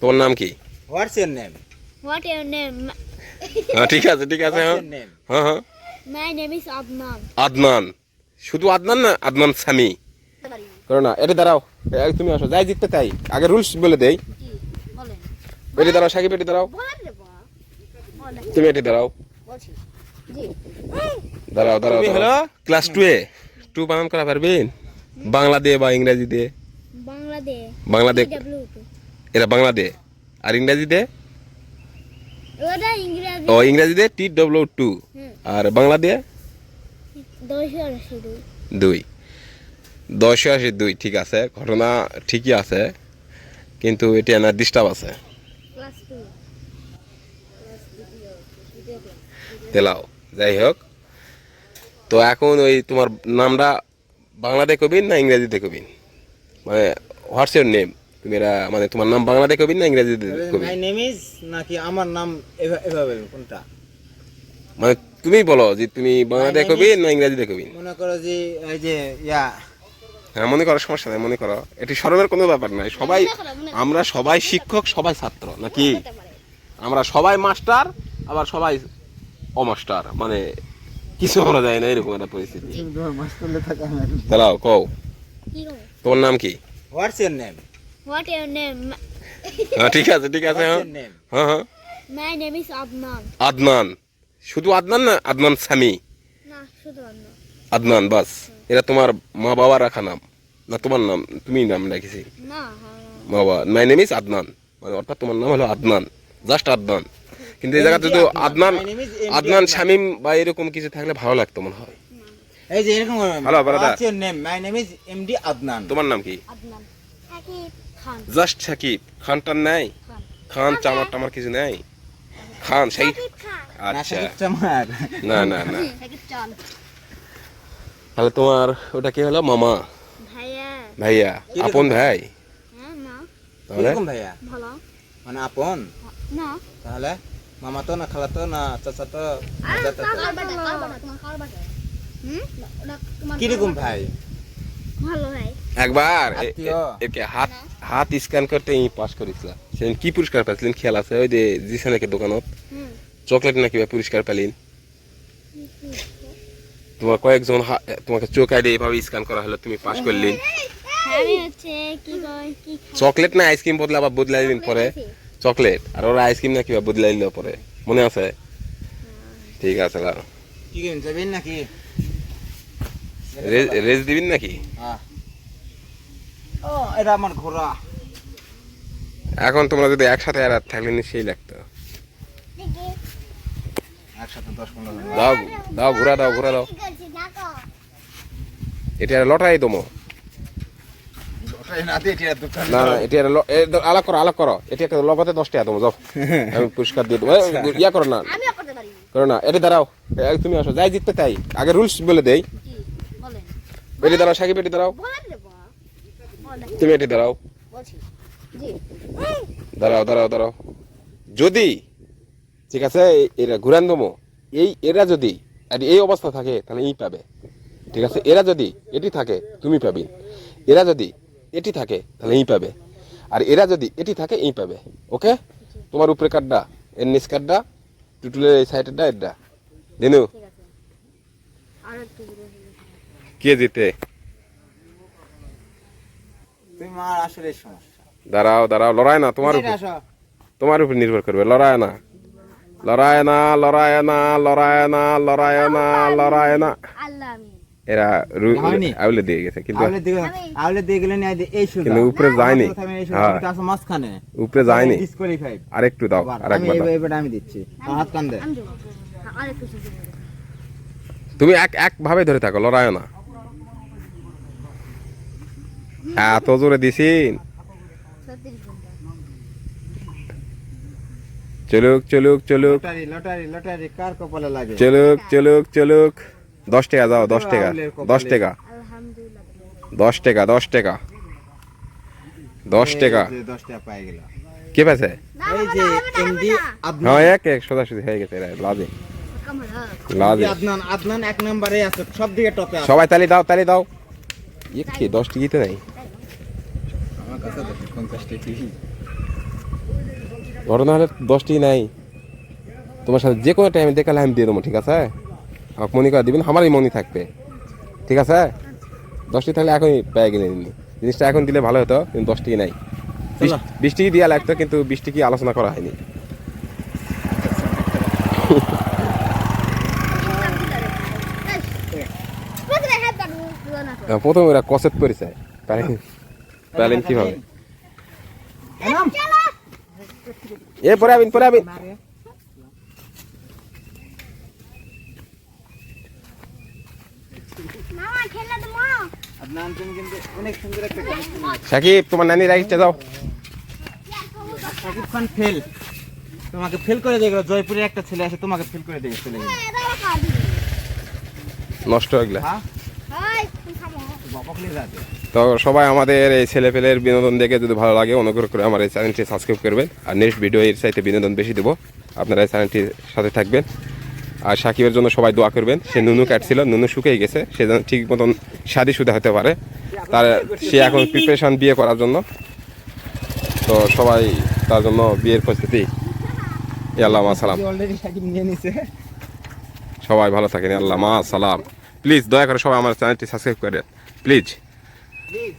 তোমার নাম কি? What's your name? What your name? হ্যাঁ ঠিক আছে ঠিক আছে। What's হ্যাঁ your name? হ্যাঁ হ্যাঁ। My name is Adnan. Adnan, শুধু আদনান না আদনান সামি? করো না, এটা দাঁড়াও। এই তুমি আসো, যাই জিততে তাই। আগে রুলস বলে দেই। জি বলেন। এটি দাঁড়াও, সাকিব এটি দাঁড়াও। বলেন রে বাবা। বলেন। তুমি এটি দাঁড়াও। বলছি। জি। দাঁড়াও দাঁড়াও তুমি দাঁড়াও। হলো? ক্লাস 2 এ 2 বানান করা পারবেন? বাংলা দিয়ে বা ইংরেজি দিয়ে? বাংলাদেশ। বাংলাদেশ। W2. এটা বাংলা দিয়ে। আর ইংরেজি দিয়ে? ওটা ইংরেজি। ও ইংরেজি দিয়ে TW2। হুম। আর বাংলা দিয়ে? 282 2। 282 ঠিক আছে, ঘটনা ঠিকই আছে, কিন্তু এটি না ডিস্টার্ব আছে। ক্লাস 2 তেলাও যাই হোক। তো এখন ওই তোমার নামটা বাংলাতে কবিন না ইংরেজিতে কবিন? মানে হোয়াটস ইউর নেম? তুমি এরা মানে তোমার নাম বাংলাতে কবিন না ইংরেজিতে কবিন? My name is নাকি আমার নাম এভাবে কোনটা? মানে তুমি বলো যে তুমি বাংলাতে name কবিন is- না ইংরেজিতে কবিন? মনে করো যে এই যে হ্যাঁ মনে করো, সমস্যা নাই, মনে করো। এটি শরমের কোনো ব্যাপার নাই। সবাই আমরা সবাই শিক্ষক, সবাই ছাত্র নাকি? আমরা সবাই মাস্টার, আবার সবাই অমাস্টার, মানে কিছু বলা যায় না, এরকম একটা পরিস্থিতি। দাঁড়াও কও, কি গো? তোমার নাম কি? What's your name? What your name? হ্যাঁ ঠিক আছে ঠিক আছে। What's হ্যাঁ your name? হ্যাঁ হ্যাঁ। My name is Adnan. Adnan, শুধু আদনান না আদনান সামি? না শুধু Adnan. আদনান বাস। এটা তোমার মা বাবার রাখা নাম না তোমার নাম? তুমি নাম রেখেছি না মা বাবা। মাই নেম ইজ আদনান, মানে অর্থাৎ তোমার নাম হলো আদনান, জাস্ট আদনান। কিন্তু এই জায়গাতে তো Adnan, My name is MD Adnan Shamim বা এরকম কিছু থাকলে ভালো লাগতো মনে হয়। এই যে এরকম Hello, brother. What's your name? My name is MD Adnan. তোমার নাম কি? Adnan. Akib Khan. Just Sakib. খানটার নাই? Khan. খান চামার টামার কিছু নাই? খান সেই? Akib Khan. না আচ্ছা, সাকিব চামার। না না না। Akib Chan. তাহলে তোমার ওটা কি হলো? মামা, ভাইয়া। ভাইয়া, কিরকম আপন ভাই? হ্যাঁ না তাহলে কিরকম ভাইয়া? ভালো মানে আপন? না তাহলে মামা তো না খালা তো না চাচা তো না চাচা তো? কিরকম ভাই? ভালো ভাই একবার আত্মীয়। একে হাত হাত স্ক্যান করতে পাস করেছিল। সেদিন কি পুরস্কার পেয়েছিলেন খেয়াল আছে? ওই যে জিসানের দোকানত হুম চকলেট নাকি বা পুরস্কার পেলেন। তোমার কয়েকজন তোমাকে চোখ আইডে এইভাবে স্ক্যান করা হলো, তুমি পাস করলেন। আমি হচ্ছে কি কই কি খাই চকলেট না আইসক্রিম বদলে আবার বদলাই দিন পরে চকলেট, আর ওরা আইসক্রিম নাকি বা বদলাই দিল পরে, মনে আছে? ঠিক আছে, লাও। কি কিন যাবেন নাকি? রেজ দিবেন নাকি? হ্যাঁ। ও এটা আমার ঘোড়া। এখন তোমরা যদি একসাথে আর থাকলে সেই লাগতো। একসাথে 10-15 জন। দাও দাও, ঘোরা দাও, ঘোরা দাও। এটা লটারি দমো। ওটাই না দিয়ে এটা দোকান। না না, এটা আলাপ করো, আলাপ করো। এটা একটা লগতে 10 টাকা দমো, যাও। আমি পুরস্কার দিয়ে দেবো। ইয়া করো না, আমিও করতে পারি করো না। এটা দাঁড়াও, তুমি আসো, যাই জিততে তাই। আগে রুলস বলে দেই। জি বলেন এটি দাঁড়াও, সাকিব এটি দাঁড়াও। বলেন রে বাবা বলেন তুমি এটি দাঁড়াও। বলছি জি দাঁড়াও দাঁড়াও দাঁড়াও। যদি ঠিক আছে এরা ঘুরান দমো, এরা যদি এই অবস্থা থাকে তাহলে ই পাবে, ঠিক আছে? এরা যদি এটি থাকে তুমি পাবি, এরা যদি এটি থাকে তাহলে ই পাবে, আর এরা যদি এটি থাকে এই পাবে। ওকে? তোমার উপরে কার্ডটা, এর নিচ কার্ডটা, টুটুলের এই সাইডেরটা, এটা দিনু। ঠিক আছে আর একটু দূরে কে জিতে? তোমার আসলে সমস্যা। দাঁড়াও দাঁড়াও, লড়াই না তোমার উপর, আসো। তোমার উপর নির্ভর করবে। লড়াই না, লড়াই না, লড়াই না, লড়াই না, লড়াই না, লড়াই না। আল্লাহ আমি এরা হয়নি? আউলে দিয়ে গেছে, কিন্তু আউলে দিয়ে গেলেন এই সুযোগ। কিন্তু উপরে যায়নি। হ্যাঁ, আছে মাঝখানে। উপরে যায়নি। ডিসকোয়ালিফাইড। আরেকটু দাও, আমি আরেকবার দাও। এবার আমি দিচ্ছি। হাত কান দে। আমি দেবো আর একটু সুযোগ দেবো তুমি এক ভাবে ধরে থাকো, লড়াই না। এত জোরে দিছি। 36 ঘন্টা চলুক চলুক চলুক লটারি লটারি লটারি কার কপালে লাগে? চলুক চলুক চলুক। 10 টাকা যাও, 10 টাকা, 10 টাকা, আলহামদুলিল্লাহ 10 টাকা, 10 টাকা, 10 টাকা। এই যে 10 টাকা পাই গেল। কে পেয়েছে? এই যে এমডি আদনান। হ্যাঁ, এক সোজাসুজি হয়ে গেছে। এরা লাজে লাজে। আদনান আদনান এক নম্বরে আছে, সব দিকে টপে আছে। সবাই তালি দাও, তালি দাও। কি 10 টিকিতে নাই? আমার কাছে 50 টাকা। ঘটনা হলে 10টি নাই, তোমার সাথে যে কোনো টাইমে দেখালে আমি দিয়ে দেবো, ঠিক আছে? আমাকে মনে করে দিবেন, আমারই মনে থাকবে, ঠিক আছে? 10টি থাকলে এখনই পেয়ে গেলে নিন, জিনিসটা এখন দিলে ভালো হতো, কিন্তু 10টি নাই। চলো। 20টি দেওয়া লাগতো, কিন্তু 20টি কি আলোচনা করা হয়নি। প্রথমে হাত কাটবো না তো প্রথম ওরা কসেট করেছে, প্যালেন কিভাবে? এ পরে আবিন, পরে আবিন। মামা খেলা তো মা আদনান তুমি কিন্তু অনেক সুন্দর একটা গান শুনেছো। সাকিব, তোমার নানি রাইটটা যাও। সাকিব খান ফেল, তোমাকে ফেল করে দিয়ে গেল। জয়পুরে একটা ছেলে আছে, তোমাকে ফেল করে দিয়ে চলে গেল। দাও কাটি নষ্ট হয়ে গেলে। হ্যাঁ হাই তুমি খামো বাপকলে রাতে তো সবাই আমাদের এই ছেলেপেলের বিনোদন দেখে যদি ভালো লাগে, অনুগ্রহ করে আমার এই চ্যানেলটি সাবস্ক্রাইব করবেন। আর নেক্সট ভিডিও এর চাইতে বিনোদন বেশি দেবো, আপনারা এই চ্যানেলটির সাথে থাকবেন। আর সাকিবের জন্য সবাই দোয়া করবেন। সে নুনু কাটছিল, নুনু শুকিয়ে গেছে, সে যেন ঠিক মতন শাদি সুদা হতে পারে। তার সে এখন প্রিপারেশন বিয়ে করার জন্য, তো সবাই তার জন্য বিয়ের প্রস্তুতি। আল্লাহ মা সালাম। অলরেডি সাকিব নিয়ে নিছে। সবাই ভালো থাকেন, আল্লাহ মা সালাম। প্লিজ দয়া করে সবাই আমার চ্যানেলটি সাবস্ক্রাইব করেন, প্লিজ। প্লিজ